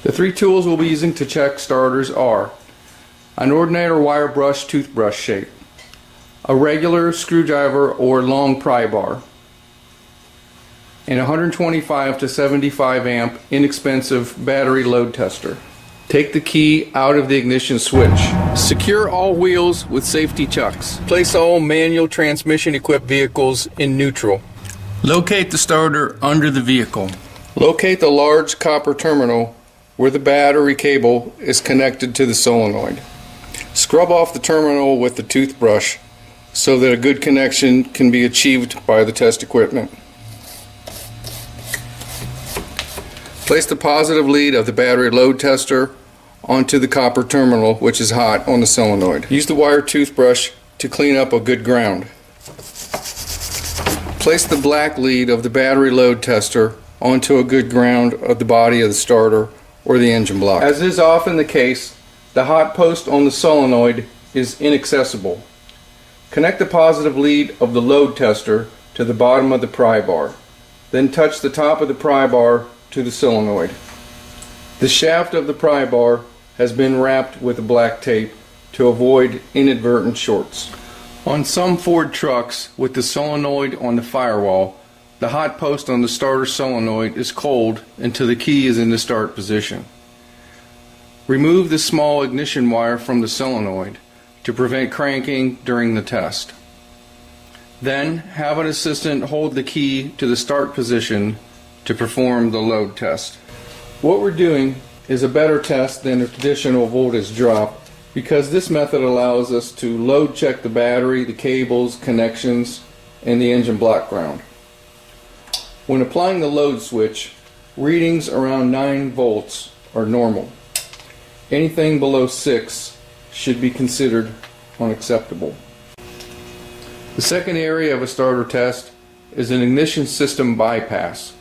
The three tools we'll be using to check starters are an ordinary wire brush toothbrush shape, a regular screwdriver or long pry bar, and a 125 to 75 amp inexpensive battery load tester. Take the key out of the ignition switch. Secure all wheels with safety chucks. Place all manual transmission equipped vehicles in neutral. Locate the starter under the vehicle. Locate the large copper terminal where the battery cable is connected to the solenoid. Scrub off the terminal with the toothbrush so that a good connection can be achieved by the test equipment. Place the positive lead of the battery load tester onto the copper terminal, which is hot, on the solenoid. Use the wire toothbrush to clean up a good ground. Place the black lead of the battery load tester onto a good ground of the body of the starter or the engine block. As is often the case, the hot post on the solenoid is inaccessible. Connect the positive lead of the load tester to the bottom of the pry bar. Then touch the top of the pry bar to the solenoid. The shaft of the pry bar has been wrapped with black tape to avoid inadvertent shorts. On some Ford trucks with the solenoid on the firewall, the hot post on the starter solenoid is cold until the key is in the start position. Remove the small ignition wire from the solenoid to prevent cranking during the test. Then have an assistant hold the key to the start position to perform the load test. What we're doing is a better test than a traditional voltage drop because this method allows us to load check the battery, the cables, connections, and the engine block ground. When applying the load switch, readings around 9 volts are normal. Anything below 6 should be considered unacceptable. The second area of a starter test is an ignition system bypass.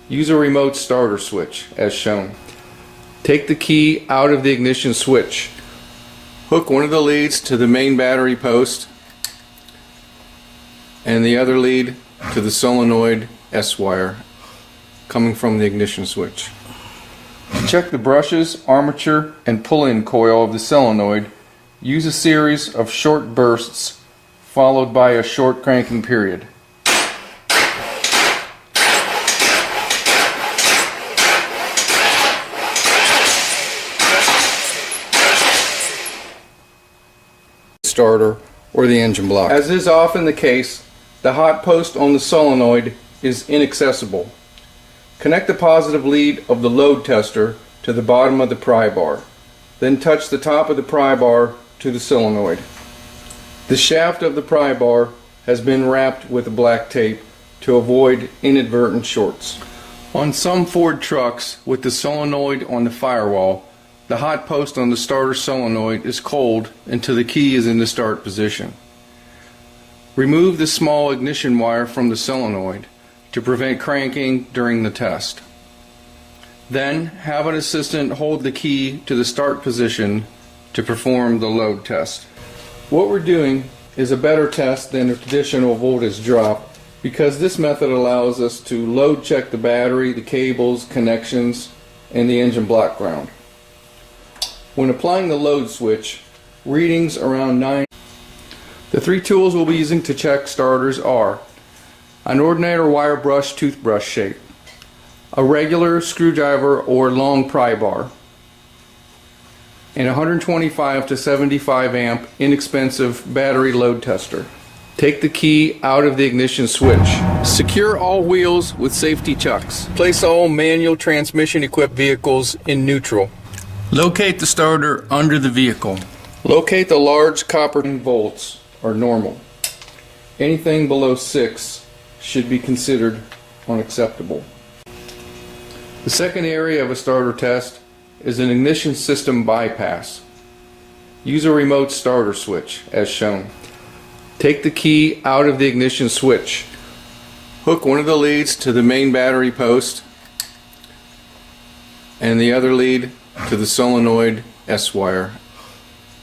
Use a remote starter switch as shown. Take the key out of the ignition switch. Hook one of the leads to the main battery post and the other lead to the solenoid S-wire coming from the ignition switch. Check the brushes, armature, and pull-in coil of the solenoid. Use a series of short bursts followed by a short cranking period. Starter or the engine block. As is often the case, the hot post on the solenoid is inaccessible. Connect the positive lead of the load tester to the bottom of the pry bar. Then touch the top of the pry bar to the solenoid. The shaft of the pry bar has been wrapped with black tape to avoid inadvertent shorts. On some Ford trucks with the solenoid on the firewall, the hot post on the starter solenoid is cold until the key is in the start position. Remove the small ignition wire from the solenoid to prevent cranking during the test. Then have an assistant hold the key to the start position to perform the load test. What we're doing is a better test than a traditional voltage drop because this method allows us to load check the battery, the cables, connections, and the engine block ground. When applying the load switch, readings around 9. The three tools we'll be using to check starters are an ordinary wire brush toothbrush shape, a regular screwdriver or long pry bar, and a 125 to 75 amp inexpensive battery load tester. Take the key out of the ignition switch. Secure all wheels with safety chucks. Place all manual transmission equipped vehicles in neutral. Locate the starter under the vehicle. Locate the large copper volts are normal. Anything below 6 should be considered unacceptable. The second area of a starter test is an ignition system bypass. Use a remote starter switch as shown. Take the key out of the ignition switch. Hook one of the leads to the main battery post and the other lead to the solenoid S-wire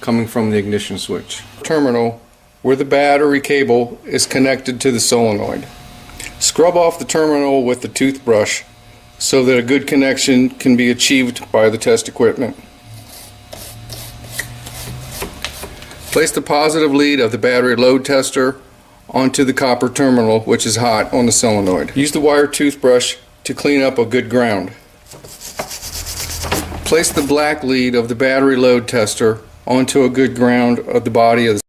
coming from the ignition switch. Terminal where the battery cable is connected to the solenoid. Scrub off the terminal with the toothbrush so that a good connection can be achieved by the test equipment. Place the positive lead of the battery load tester onto the copper terminal, which is hot, on the solenoid. Use the wire toothbrush to clean up a good ground. Place the black lead of the battery load tester onto a good ground of the body of the